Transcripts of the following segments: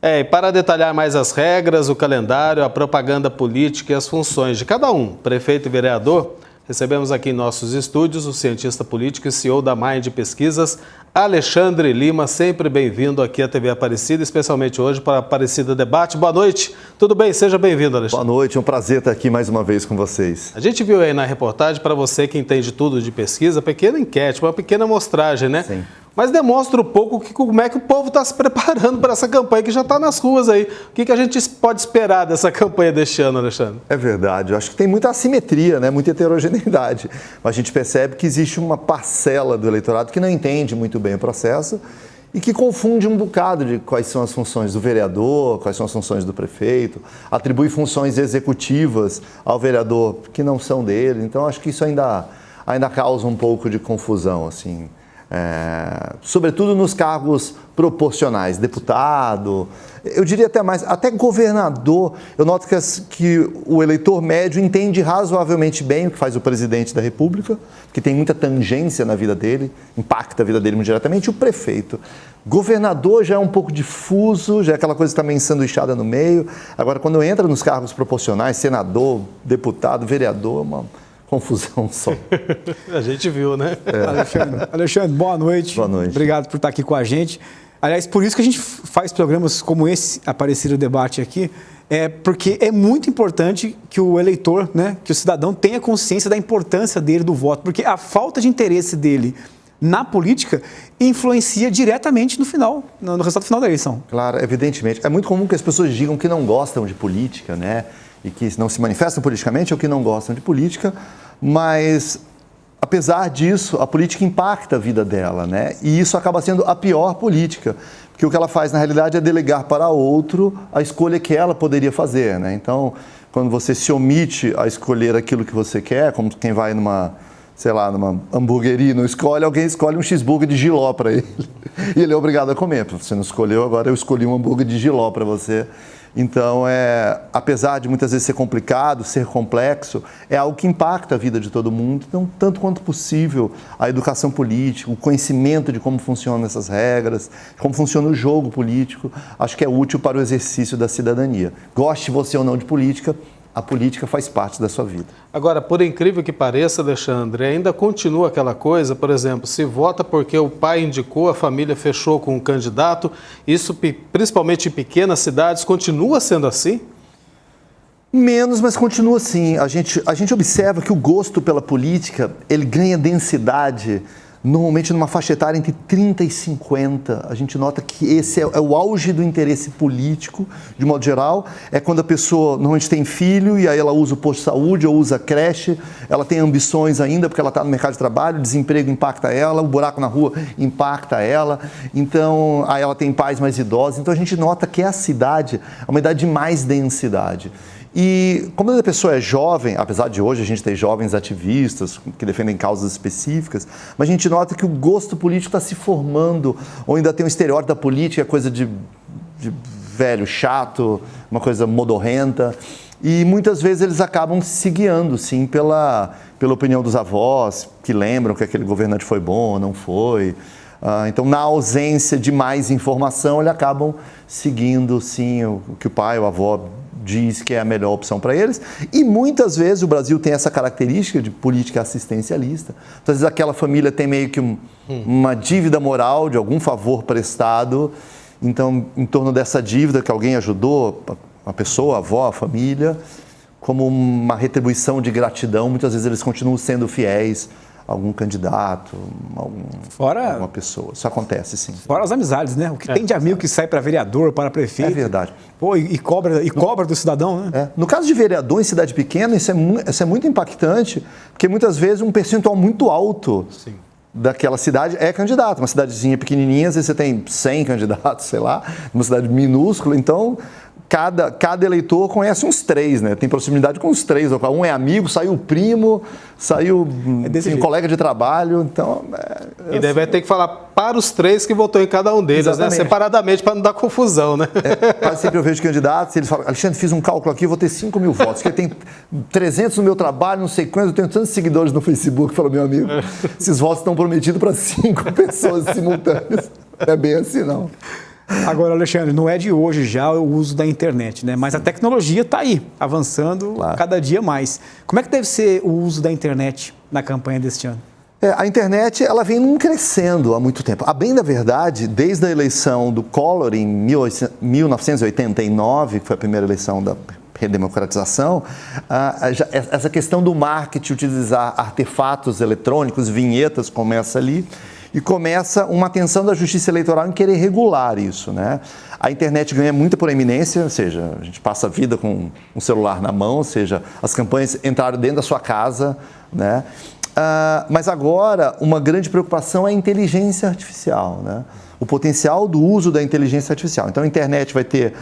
E para detalhar mais as regras, o calendário, a propaganda política e as funções de cada um, prefeito e vereador, recebemos aqui em nossos estúdios o cientista político e CEO da Mind Pesquisas, Alexandre Lima, sempre bem-vindo aqui à TV Aparecida, especialmente hoje para Aparecida Debate. Boa noite, tudo bem? Seja bem-vindo, Alexandre. Boa noite, é um prazer estar aqui mais uma vez com vocês. A gente viu aí na reportagem, para você que entende tudo de pesquisa, pequena enquete, uma pequena amostragem, né? Sim. Mas demonstra um pouco como é que o povo está se preparando para essa campanha que já está nas ruas aí. O que a gente pode esperar dessa campanha deste ano, Alexandre? É verdade, eu acho que tem muita assimetria, né? Muita heterogeneidade. Mas a gente percebe que existe uma parcela do eleitorado que não entende muito bem o processo e que confunde um bocado de quais são as funções do vereador, quais são as funções do prefeito, atribui funções executivas ao vereador que não são dele. Então, acho que isso ainda causa um pouco de confusão, assim. Sobretudo nos cargos proporcionais, deputado, eu diria até mais, até governador. Eu noto que o eleitor médio entende razoavelmente bem o que faz o presidente da República, que tem muita tangência na vida dele, impacta a vida dele muito diretamente, e o prefeito. Governador já é um pouco difuso, já é aquela coisa que está meio ensanduichada no meio. Agora, quando entra nos cargos proporcionais, senador, deputado, vereador, uma confusão só. A gente viu, né? Alexandre, boa noite. Boa noite. Obrigado por estar aqui com a gente. Aliás, por isso que a gente faz programas como esse, Aparecida Debate aqui, porque é muito importante que o eleitor, né, que o cidadão tenha consciência da importância dele, do voto, porque a falta de interesse dele na política influencia diretamente no resultado final da eleição. Claro, evidentemente. É muito comum que as pessoas digam que não gostam de política, né? E que não se manifestam politicamente ou que não gostam de política, mas, apesar disso, a política impacta a vida dela, né? E isso acaba sendo a pior política, porque o que ela faz, na realidade, é delegar para outro a escolha que ela poderia fazer, né? Então, quando você se omite a escolher aquilo que você quer, como quem vai numa hamburgueria, não escolhe, alguém escolhe um cheeseburger de jiló para ele. E ele é obrigado a comer. Você não escolheu, agora eu escolhi um hambúrguer de jiló para você. Então, apesar de muitas vezes ser complicado, ser complexo, é algo que impacta a vida de todo mundo. Então, tanto quanto possível, a educação política, o conhecimento de como funcionam essas regras, como funciona o jogo político, acho que é útil para o exercício da cidadania. Goste você ou não de política, a política faz parte da sua vida. Agora, por incrível que pareça, Alexandre, ainda continua aquela coisa, por exemplo, se vota porque o pai indicou, a família fechou com um candidato, isso principalmente em pequenas cidades, continua sendo assim? Menos, mas continua assim. A gente observa que o gosto pela política, ele ganha densidade normalmente numa faixa etária entre 30 e 50. A gente nota que esse é o auge do interesse político, de modo geral. É quando a pessoa normalmente tem filho e aí ela usa o posto de saúde ou usa a creche, ela tem ambições ainda porque ela está no mercado de trabalho, o desemprego impacta ela, o buraco na rua impacta ela, então aí ela tem pais mais idosos. Então a gente nota que a cidade é uma idade de mais densidade. E como a pessoa é jovem, apesar de hoje a gente ter jovens ativistas que defendem causas específicas, mas a gente nota que o gosto político está se formando, ou ainda tem um estereótipo da política, coisa de velho, chato, uma coisa modorrenta, e muitas vezes eles acabam se guiando, sim, pela opinião dos avós, que lembram que aquele governante foi bom ou não foi. Então, na ausência de mais informação, eles acabam seguindo, sim, o que o pai ou a avó diz que é a melhor opção para eles. E muitas vezes o Brasil tem essa característica de política assistencialista. Então, às vezes aquela família tem meio que uma dívida moral de algum favor prestado. Então, em torno dessa dívida que alguém ajudou, a pessoa, a avó, a família, como uma retribuição de gratidão, muitas vezes eles continuam sendo fiéis a algum candidato, alguma pessoa. Isso acontece, sim. Fora as amizades, né? O que tem de amigo que sai para vereador, para prefeito. É verdade. Pô, e cobra do cidadão, né? No caso de vereador em cidade pequena, isso é muito impactante, porque muitas vezes um percentual muito alto daquela cidade é candidato. Uma cidadezinha pequenininha, às vezes você tem 100 candidatos, sei lá, uma cidade minúscula, então cada eleitor conhece uns 3, né? Tem proximidade com os 3. Um é amigo, saiu o primo, saiu um colega de trabalho. Então, e daí vai ter que falar para os 3 que votou em cada um deles, exatamente, né? Separadamente, para não dar confusão, né? Quase sempre eu vejo candidatos, eles falam: Alexandre, fiz um cálculo aqui, eu vou ter 5 mil votos, porque tem 300 no meu trabalho, não sei quantos, eu tenho tantos seguidores no Facebook. Falou, meu amigo, esses votos estão prometidos para 5 pessoas simultâneas. Não é bem assim, não. Agora, Alexandre, não é de hoje já o uso da internet, né? Mas a tecnologia está aí, avançando cada dia mais. Como é que deve ser o uso da internet na campanha deste ano? A internet ela vem crescendo há muito tempo. A bem da verdade, desde a eleição do Collor em 1989, que foi a primeira eleição da redemocratização, essa questão do marketing, utilizar artefatos eletrônicos, vinhetas, começa ali. E começa uma atenção da Justiça Eleitoral em querer regular isso, né? A internet ganha muita proeminência, ou seja, a gente passa a vida com um celular na mão, ou seja, as campanhas entraram dentro da sua casa, né? Mas agora, uma grande preocupação é a inteligência artificial, né? O potencial do uso da inteligência artificial. Então, a internet vai ter,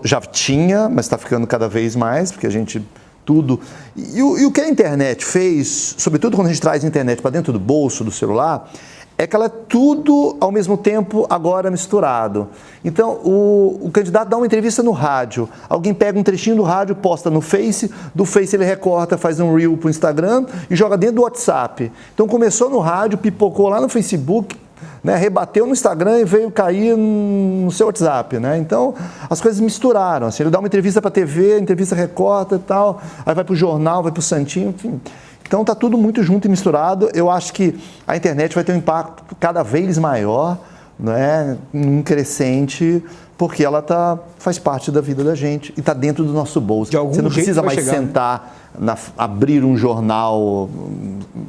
já tinha, mas está ficando cada vez mais, porque a gente... tudo. E o que a internet fez, sobretudo quando a gente traz a internet para dentro do bolso, do celular, é que ela é tudo ao mesmo tempo agora misturado. Então, o candidato dá uma entrevista no rádio, alguém pega um trechinho do rádio, posta no Face, do Face ele recorta, faz um Reel para o Instagram e joga dentro do WhatsApp. Então, começou no rádio, pipocou lá no Facebook, né, rebateu no Instagram e veio cair no seu WhatsApp, né? Então, as coisas misturaram. Assim, ele dá uma entrevista para a TV, a entrevista recorta e tal, aí vai para o jornal, vai para o Santinho, enfim... Então, está tudo muito junto e misturado. Eu acho que a internet vai ter um impacto cada vez maior, né, crescente, porque ela faz parte da vida da gente e está dentro do nosso bolso. Você não precisa mais sentar, abrir um jornal,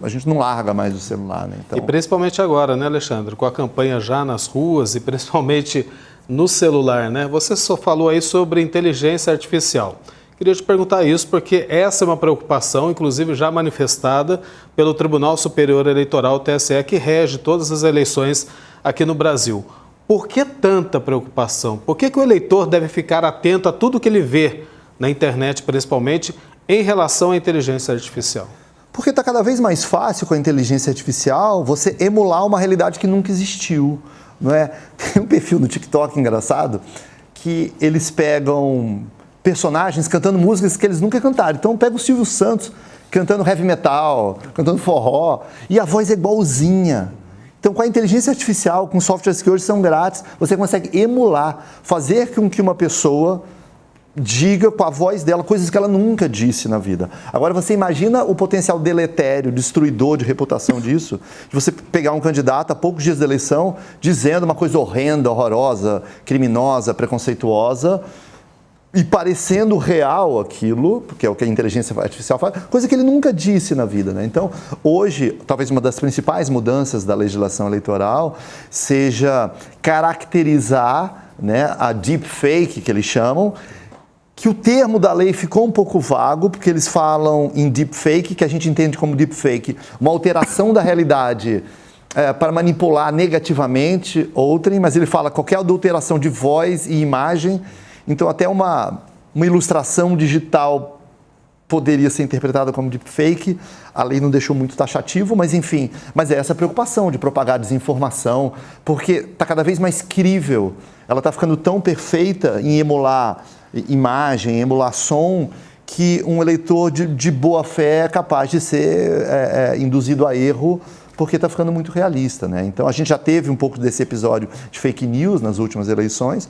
a gente não larga mais o celular. Né? Então... E principalmente agora, né, Alexandre, com a campanha já nas ruas e principalmente no celular, né? Você só falou aí sobre inteligência artificial. Queria te perguntar isso porque essa é uma preocupação, inclusive já manifestada pelo Tribunal Superior Eleitoral, TSE, que rege todas as eleições aqui no Brasil. Por que tanta preocupação? Por que o eleitor deve ficar atento a tudo que ele vê na internet, principalmente, em relação à inteligência artificial? Porque está cada vez mais fácil com a inteligência artificial você emular uma realidade que nunca existiu. Não é? Tem um perfil no TikTok engraçado que eles pegam... personagens cantando músicas que eles nunca cantaram. Então, pega o Silvio Santos cantando heavy metal, cantando forró, e a voz é igualzinha. Então, com a inteligência artificial, com softwares que hoje são grátis, você consegue emular, fazer com que uma pessoa diga com a voz dela coisas que ela nunca disse na vida. Agora, você imagina o potencial deletério, destruidor de reputação disso, de você pegar um candidato a poucos dias da eleição, dizendo uma coisa horrenda, horrorosa, criminosa, preconceituosa, e parecendo real aquilo, porque é o que a inteligência artificial faz, coisa que ele nunca disse na vida, né? Então, hoje, talvez uma das principais mudanças da legislação eleitoral seja caracterizar, né, a deepfake, que eles chamam, que o termo da lei ficou um pouco vago, porque eles falam em deepfake, que a gente entende como deepfake, uma alteração da realidade para manipular negativamente outrem, mas ele fala qualquer adulteração de voz e imagem. Então, até uma ilustração digital poderia ser interpretada como deepfake. A lei não deixou muito taxativo, mas enfim. Mas é essa preocupação de propagar desinformação, porque está cada vez mais crível. Ela está ficando tão perfeita em emular imagem, emular som, que um eleitor de boa fé é capaz de ser induzido a erro, porque está ficando muito realista, né? Então, a gente já teve um pouco desse episódio de fake news nas últimas eleições.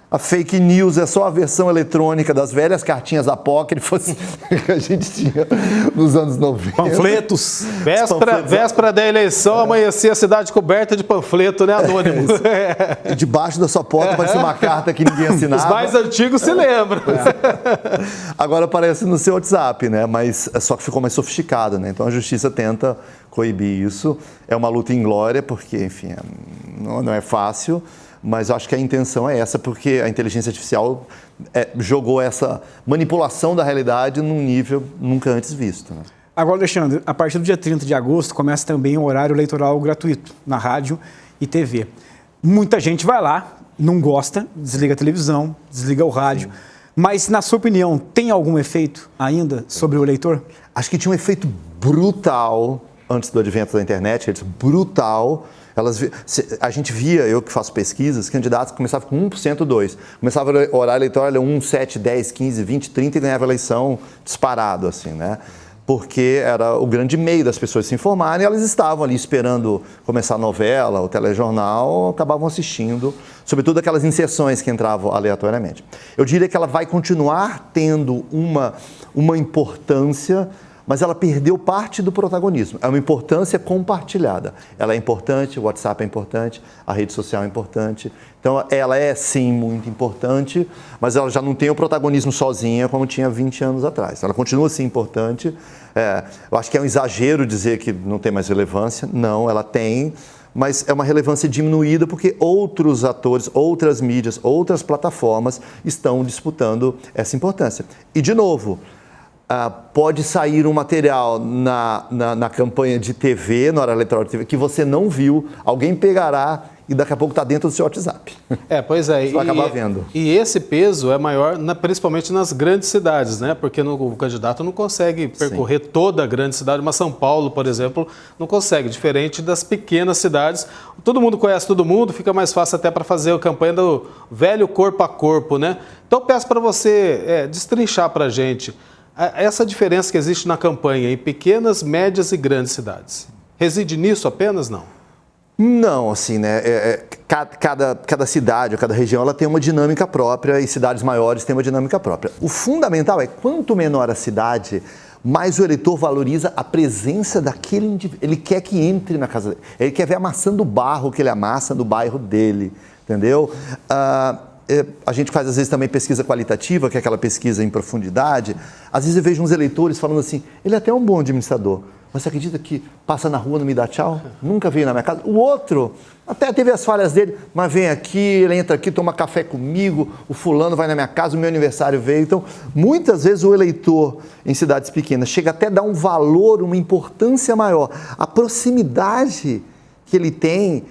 A fake news é só a versão eletrônica das velhas cartinhas apócrifas que a gente tinha nos anos 90. Panfletos. Véspera da eleição, amanhecia a cidade coberta de panfleto, né, anônimo? E debaixo da sua porta aparecia uma carta que ninguém assinava. Os mais antigos se lembram. Agora aparece no seu WhatsApp, né? Mas só que ficou mais sofisticado, né? Então a justiça tenta coibir isso. É uma luta inglória, porque, enfim, não é fácil. Mas eu acho que a intenção é essa, porque a inteligência artificial jogou essa manipulação da realidade num nível nunca antes visto. Né? Agora, Alexandre, a partir do dia 30 de agosto começa também o horário eleitoral gratuito na rádio e TV. Muita gente vai lá, não gosta, desliga a televisão, desliga o rádio. Sim. Mas, na sua opinião, tem algum efeito ainda sobre o eleitor? Acho que tinha um efeito brutal antes do advento da internet, brutal. A gente via, eu que faço pesquisas, candidatos que começavam com 1%, 2%. Começava o horário eleitoral, 1, 7, 10, 15, 20, 30 e ganhava a eleição disparado, assim, né? porque era o grande meio das pessoas se informarem, e elas estavam ali esperando começar a novela, o telejornal, acabavam assistindo, sobretudo aquelas inserções que entravam aleatoriamente. Eu diria que ela vai continuar tendo uma importância, mas ela perdeu parte do protagonismo. É uma importância compartilhada. Ela é importante, o WhatsApp é importante, a rede social é importante. Então, ela é, sim, muito importante, mas ela já não tem o protagonismo sozinha como tinha 20 anos atrás. Ela continua, sim, importante. Eu acho que é um exagero dizer que não tem mais relevância. Não, ela tem, mas é uma relevância diminuída porque outros atores, outras mídias, outras plataformas estão disputando essa importância. E, de novo, pode sair um material na campanha de TV, na hora eleitoral de TV, que você não viu, alguém pegará e daqui a pouco está dentro do seu WhatsApp. Pois é. Você vai acabar vendo. E esse peso é maior, principalmente nas grandes cidades, né? Porque o candidato não consegue percorrer toda a grande cidade, mas São Paulo, por exemplo, não consegue, diferente das pequenas cidades. Todo mundo conhece todo mundo, fica mais fácil até para fazer a campanha do velho corpo a corpo, né? Então peço para você destrinchar para a gente essa diferença que existe na campanha em pequenas, médias e grandes cidades. Reside nisso apenas, não? Não, assim, né? Cada cidade ou cada região ela tem uma dinâmica própria e cidades maiores têm uma dinâmica própria. O fundamental é quanto menor a cidade, mais o eleitor valoriza a presença daquele indivíduo. Ele quer que entre na casa dele. Ele quer ver a maçã do barro que ele amassa no bairro dele, entendeu? A gente faz, às vezes, também pesquisa qualitativa, que é aquela pesquisa em profundidade. Às vezes eu vejo uns eleitores falando assim, ele é até um bom administrador, mas você acredita que passa na rua, não me dá tchau? Nunca veio na minha casa. O outro até teve as falhas dele, mas vem aqui, ele entra aqui, toma café comigo, o fulano vai na minha casa, o meu aniversário veio. Então, muitas vezes o eleitor em cidades pequenas chega até a dar um valor, uma importância maior, a proximidade que ele tem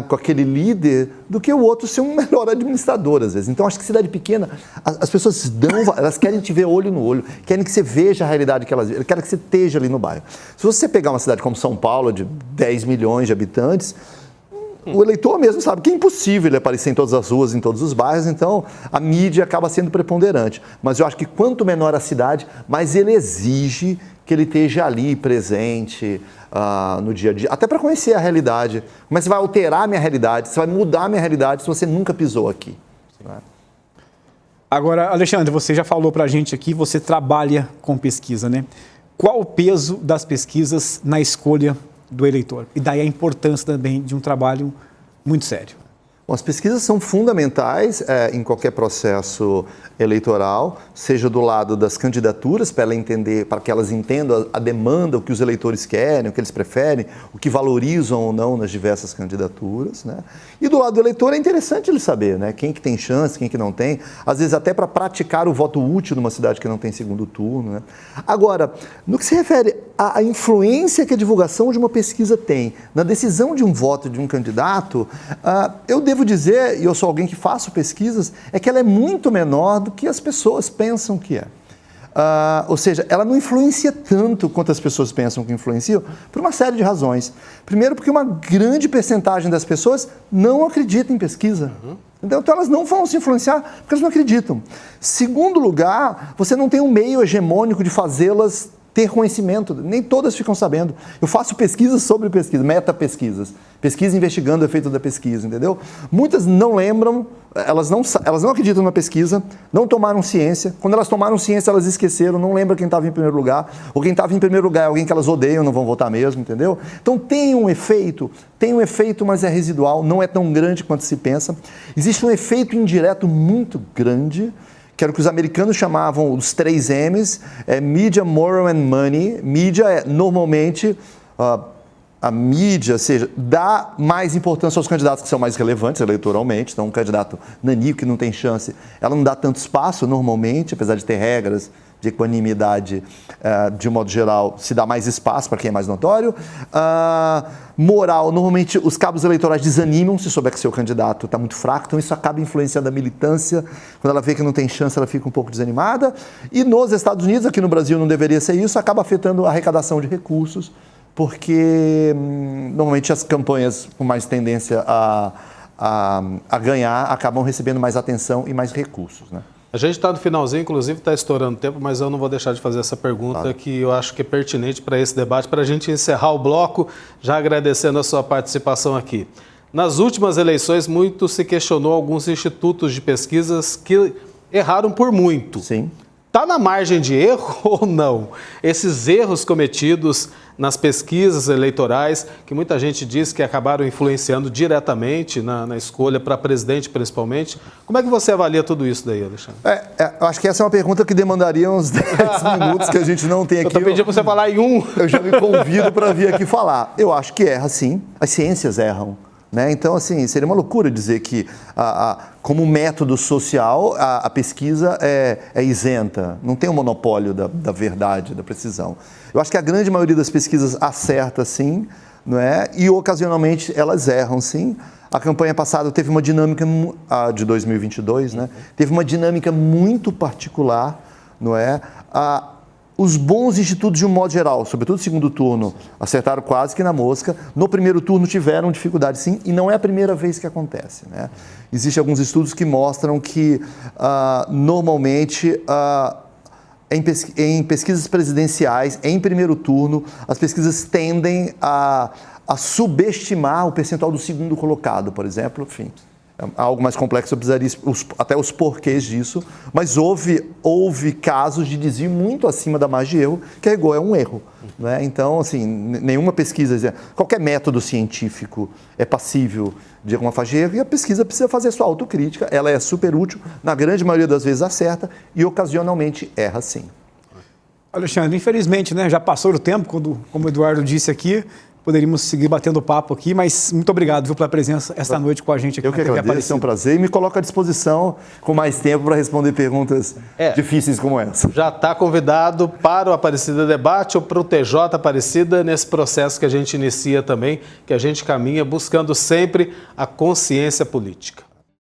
com aquele líder, do que o outro ser um melhor administrador, às vezes. Então, acho que cidade pequena, as pessoas elas querem te ver olho no olho, querem que você veja a realidade que elas vivem, querem que você esteja ali no bairro. Se você pegar uma cidade como São Paulo, de 10 milhões de habitantes, o eleitor mesmo sabe que é impossível ele aparecer em todas as ruas, em todos os bairros, então a mídia acaba sendo preponderante. Mas eu acho que quanto menor a cidade, mais ele exige que ele esteja ali presente no dia a dia, até para conhecer a realidade. Mas você vai alterar a minha realidade, você vai mudar a minha realidade se você nunca pisou aqui. Agora, Alexandre, você já falou para a gente aqui, você trabalha com pesquisa, né? Qual o peso das pesquisas na escolha do eleitor? E daí a importância também de um trabalho muito sério. Bom, as pesquisas são fundamentais em qualquer processo eleitoral, seja do lado das candidaturas, para que elas entendam a demanda, o que os eleitores querem, o que eles preferem, o que valorizam ou não nas diversas candidaturas, né? E do lado do eleitor é interessante ele saber, né? Quem que tem chance, quem que não tem, às vezes até para praticar o voto útil numa cidade que não tem segundo turno, né? Agora, no que se refere à influência que a divulgação de uma pesquisa tem na decisão de um voto de um candidato, eu devo dizer, e eu sou alguém que faço pesquisas, é que ela é muito menor do que as pessoas pensam que é. Ou seja, ela não influencia tanto quanto as pessoas pensam que influenciam, por uma série de razões. Primeiro, porque uma grande percentagem das pessoas não acredita em pesquisa. Então, elas não vão se influenciar porque elas não acreditam. Segundo lugar, você não tem um meio hegemônico de fazê-las ter conhecimento, nem todas ficam sabendo. Eu faço pesquisas sobre pesquisa, meta-pesquisas, pesquisa investigando o efeito da pesquisa, entendeu? Muitas não lembram, elas não acreditam na pesquisa, não tomaram ciência. Quando elas tomaram ciência, elas esqueceram, não lembram quem estava em primeiro lugar, ou quem estava em primeiro lugar é alguém que elas odeiam, não vão votar mesmo, entendeu? Então tem um efeito, mas é residual, não é tão grande quanto se pensa. Existe um efeito indireto muito grande, que era o que os americanos chamavam os 3 M's, Media, Moral and Money. Mídia é, normalmente, a mídia, ou seja, dá mais importância aos candidatos que são mais relevantes eleitoralmente. Então, um candidato nanico que não tem chance, ela não dá tanto espaço normalmente, apesar de ter regras de equanimidade, de um modo geral, se dá mais espaço para quem é mais notório. Moral, normalmente os cabos eleitorais desanimam se souber que seu candidato está muito fraco, então isso acaba influenciando a militância. Quando ela vê que não tem chance, ela fica um pouco desanimada. E nos Estados Unidos, aqui no Brasil não deveria ser isso, acaba afetando a arrecadação de recursos, porque normalmente as campanhas com mais tendência a ganhar acabam recebendo mais atenção e mais recursos, né? A gente está no finalzinho, inclusive está estourando tempo, mas eu não vou deixar de fazer essa pergunta que eu acho que é pertinente para esse debate, para a gente encerrar o bloco, já agradecendo a sua participação aqui. Nas últimas eleições, muito se questionou alguns institutos de pesquisas que erraram por muito. Sim. Está na margem de erro ou não? Esses erros cometidos nas pesquisas eleitorais, que muita gente diz que acabaram influenciando diretamente na escolha para presidente, principalmente. Como é que você avalia tudo isso daí, Alexandre? Eu acho que essa é uma pergunta que demandaria uns 10 minutos que a gente não tem aqui. Eu estou pedindo para você falar em um. Eu já me convido para vir aqui falar. Eu acho que erra, sim. As ciências erram. Né? Então, assim, seria uma loucura dizer que, como método social, a pesquisa é isenta, não tem um monopólio da verdade, da precisão. Eu acho que a grande maioria das pesquisas acerta, sim, não é? E ocasionalmente elas erram, sim. A campanha passada teve uma dinâmica, a de 2022, né? Teve uma dinâmica muito particular, não é? Os bons institutos, de um modo geral, sobretudo no segundo turno, acertaram quase que na mosca. No primeiro turno tiveram dificuldade, sim, e não é a primeira vez que acontece. Né? Existem alguns estudos que mostram que, normalmente, em pesquisas presidenciais, em primeiro turno, as pesquisas tendem a subestimar o percentual do segundo colocado, por exemplo, enfim. Algo mais complexo, eu precisaria até os porquês disso, mas houve casos de desvio muito acima da margem de erro, que é um erro. Né? Então, assim, nenhuma pesquisa, qualquer método científico é passível de alguma falha de erro, e a pesquisa precisa fazer sua autocrítica, ela é super útil, na grande maioria das vezes acerta e ocasionalmente erra sim. Alexandre, infelizmente, né, já passou o tempo, como o Eduardo disse aqui, poderíamos seguir batendo papo aqui, mas muito obrigado, viu, pela presença esta noite com a gente aqui. Eu que agradeço, é um prazer e me coloco à disposição com mais tempo para responder perguntas difíceis como essa. Já está convidado para o Aparecida Debate ou para o TJ Aparecida nesse processo que a gente inicia também, que a gente caminha buscando sempre a consciência política.